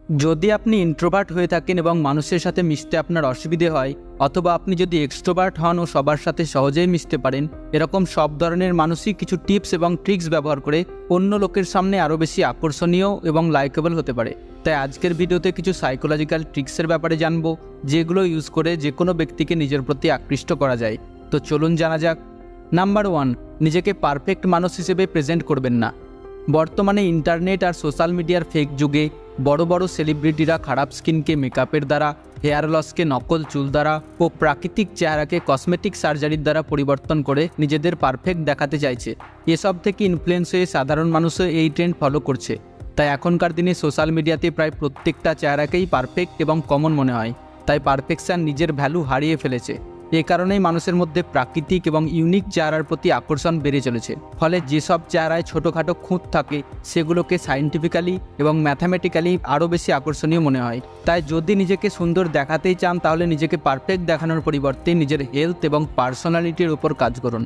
যদি আপনি ইন্ট্রোভার্ট হয়ে থাকেন এবং মানুষের সাথে মিশতে আপনার অসুবিধে হয়, অথবা আপনি যদি এক্সট্রোভার্ট হন ও সবার সাথে সহজেই মিশতে পারেন, এরকম সব ধরনের মানুষই কিছু টিপস এবং ট্রিক্স ব্যবহার করে অন্য লোকের সামনে আরও বেশি আকর্ষণীয় এবং লাইকেবল হতে পারে। তাই আজকের ভিডিওতে কিছু সাইকোলজিক্যাল ট্রিক্সের ব্যাপারে জানবো, যেগুলো ইউজ করে যে কোনো ব্যক্তিকে নিজের প্রতি আকৃষ্ট করা যায়। তো চলুন জানা যাক। নাম্বার 1, নিজেকে পারফেক্ট মানুষ হিসেবে প্রেজেন্ট করবেন না। বর্তমানে ইন্টারনেট আর সোশ্যাল মিডিয়ার ফেক যুগে বড় বড় সেলিব্রিটিরা খারাপ স্কিনকে মেকআপের দ্বারা, হেয়ার লসকে নকল চুল দ্বারা ও প্রাকৃতিক চেহারাকে কসমেটিক সার্জারির দ্বারা পরিবর্তন করে নিজেদের পারফেক্ট দেখাতে চাইছে। এসব থেকে ইনফ্লুয়েন্স হয়ে সাধারণ মানুষও এই ট্রেন্ড ফলো করছে। তাই এখনকার দিনে সোশ্যাল মিডিয়াতে প্রায় প্রত্যেকটা চেহারাকেই পারফেক্ট এবং কমন মনে হয়। তাই পারফেকশন নিজের ভ্যালু হারিয়ে ফেলেছে। এ কারণেই মানুষের মধ্যে প্রাকৃতিক এবং ইউনিক চেহারার প্রতি আকর্ষণ বেড়ে চলেছে। ফলে যেসব চেহারায় ছোটোখাটো খুঁত থাকে সেগুলোকে সায়েন্টিফিক্যালি এবং ম্যাথামেটিক্যালি আরও বেশি আকর্ষণীয় মনে হয়। তাই যদি নিজেকে সুন্দর দেখাতেই চান, তাহলে নিজেকে পারফেক্ট দেখানোর পরিবর্তে নিজের হেলথ এবং পার্সোনালিটির উপর কাজ করুন।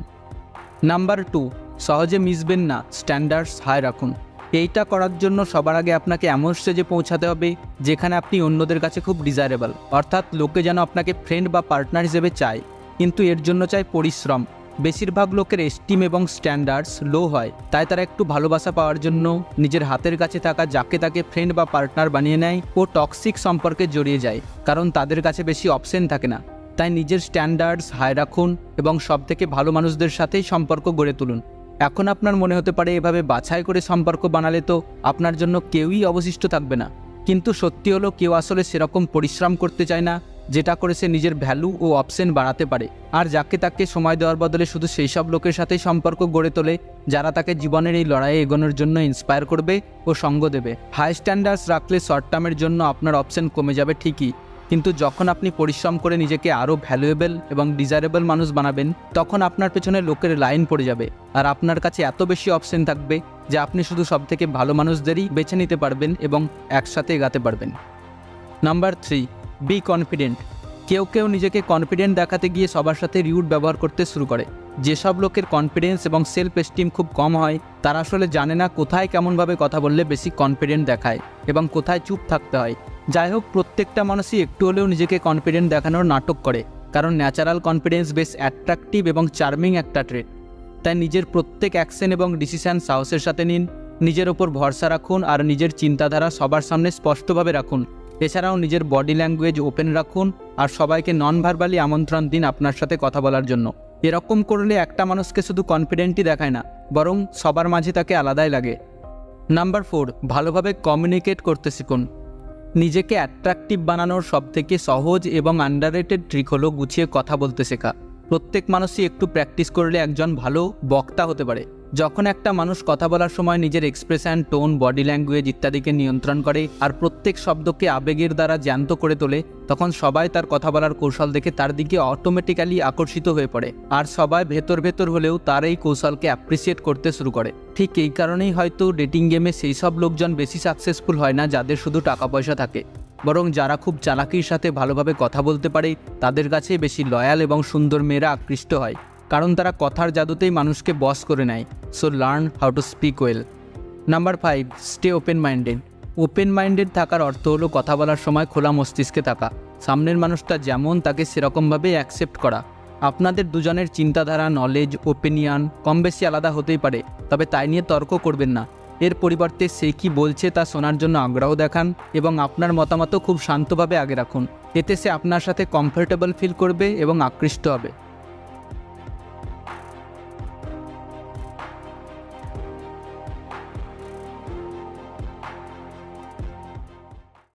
নাম্বার 2, সহজে মিশবেন না, স্ট্যান্ডার্ডস হাই রাখুন। এইটা করার জন্য সবার আগে আপনাকে এমন স্টেজে পৌঁছাতে হবে যেখানে আপনি অন্যদের কাছে খুব ডিজায়ারেবল, অর্থাৎ লোকে যেন আপনাকে ফ্রেন্ড বা পার্টনার হিসেবে চায়। কিন্তু এর জন্য চাই পরিশ্রম। বেশিরভাগ লোকের এস্টিম এবং স্ট্যান্ডার্ডস লো হয়, তাই তারা একটু ভালোবাসা পাওয়ার জন্য নিজের হাতের কাছে থাকা যাকে তাকে ফ্রেন্ড বা পার্টনার বানিয়ে নেয় ও টক্সিক সম্পর্কে জড়িয়ে যায়, কারণ তাদের কাছে বেশি অপশন থাকে না। তাই নিজের স্ট্যান্ডার্ডস হাই রাখুন এবং সবথেকে ভালো মানুষদের সাথেই সম্পর্ক গড়ে তুলুন। এখন আপনার মনে হতে পারে এভাবে বাছাই করে সম্পর্ক বানালে তো আপনার জন্য কেউই অবশিষ্ট থাকবে না, কিন্তু সত্যি হলো কেউ আসলে সেরকম পরিশ্রম করতে চায় না যেটা করে সে নিজের ভ্যালু ও অপশন বাড়াতে পারে। আর যাকে তাকে সময় দেওয়ার বদলে শুধু সেই সব লোকের সাথেই সম্পর্ক গড়ে তোলে যারা তাকে জীবনের এই লড়াইয়ে এগোনোর জন্য ইন্সপায়ার করবে ও সঙ্গ দেবে। হাই স্ট্যান্ডার্ডস রাখলে শর্ট টার্মের জন্য আপনার অপশন কমে যাবে ঠিকই, কিন্তু যখন আপনি পরিশ্রম করে নিজেকে আরও ভ্যালুয়েবল এবং ডিজায়ারেবল মানুষ বানাবেন, তখন আপনার পেছনে লোকের লাইন পড়ে যাবে আর আপনার কাছে এত বেশি অপশন থাকবে যে আপনি শুধু সবথেকে ভালো মানুষদেরই বেছে নিতে পারবেন এবং একসাথে এগাতে পারবেন। Number 3, be confident. কেউ কেউ নিজেকে কনফিডেন্ট দেখাতে গিয়ে সবার সাথে রিউড ব্যবহার করতে শুরু করে। যেসব লোকের কনফিডেন্স এবং সেলফ এস্টিম খুব কম হয়, তারা আসলে জানে না কোথায় কেমনভাবে কথা বললে বেশি কনফিডেন্ট দেখায় এবং কোথায় চুপ থাকতে হয়। যাই হোক, প্রত্যেকটা মানুষই একটু হলেও নিজেকে কনফিডেন্ট দেখানোর নাটক করে, কারণ ন্যাচারাল কনফিডেন্স বেশ অ্যাট্রাকটিভ এবং চার্মিং একটা ট্রেট। তাই নিজের প্রত্যেক অ্যাকশন এবং ডিসিশন সাহসের সাথে নিন, নিজের ওপর ভরসা রাখুন আর নিজের চিন্তাধারা সবার সামনে স্পষ্টভাবে রাখুন। এছাড়াও নিজের বডি ল্যাঙ্গুয়েজ ওপেন রাখুন আর সবাইকে নন ভার্বালি আমন্ত্রণ দিন আপনার সাথে কথা বলার জন্য। এরকম করলে একটা মানুষকে শুধু কনফিডেন্টই দেখায় না, বরং সবার মাঝে তাকে আলাদাই লাগে। নাম্বার 4, ভালোভাবে কমিউনিকেট করতে শিখুন। নিজেকে অ্যাট্রাকটিভ বানানোর সবথেকে সহজ এবং আন্ডাররেটেড ট্রিক হলো গুছিয়ে কথা বলতে শেখা। প্রত্যেক মানুষই একটু প্র্যাকটিস করলে একজন ভালো বক্তা হতে পারে। যখন একটা মানুষ কথা বলার সময় নিজের এক্সপ্রেশন, টোন, বডি ল্যাঙ্গুয়েজ ইত্যাদিকে নিয়ন্ত্রণ করে আর প্রত্যেক শব্দকে আবেগের দ্বারা জ্যান্ত করে তোলে, তখন সবাই তার কথা বলার কৌশল দেখে তার দিকে অটোমেটিক্যালি আকর্ষিত হয়ে পড়ে আর সবাই ভেতর ভেতর হলেও তার এই কৌশলকে অ্যাপ্রিসিয়েট করতে শুরু করে। ঠিক এই কারণেই হয়তো ডেটিং গেমে সেই সব লোকজন বেশি সাকসেসফুল হয় না যাদের শুধু টাকা পয়সা থাকে, বরং যারা খুব চালাকির সাথে ভালোভাবে কথা বলতে পারে তাদের কাছে বেশি লয়াল এবং সুন্দর মেয়েরা আকৃষ্ট হয়, কারণ তারা কথার জাদুতেই মানুষকে বশ করে নেয়। So learn how to speak well. Number 5, stay open minded. Open minded থাকার অর্থ হলো কথা বলার সময় খোলা মস্তিষ্কে থাকা, সামনের মানুষটা যেমন তাকে সেরকমভাবে অ্যাকসেপ্ট করা। আপনাদের দুজনের চিন্তাধারা, নলেজ, ওপিনিয়ন কম বেশি আলাদা হতেই পারে, তবে তাই নিয়ে তর্ক করবেন না। এর পরিবর্তে সে কি বলছে তা শোনার জন্য আগ্রহ দেখান এবং আপনার মতামতও খুব শান্তভাবে আগে রাখুন। এতে সে আপনার সাথে কমফোর্টেবল ফিল করবে এবং আকৃষ্ট হবে।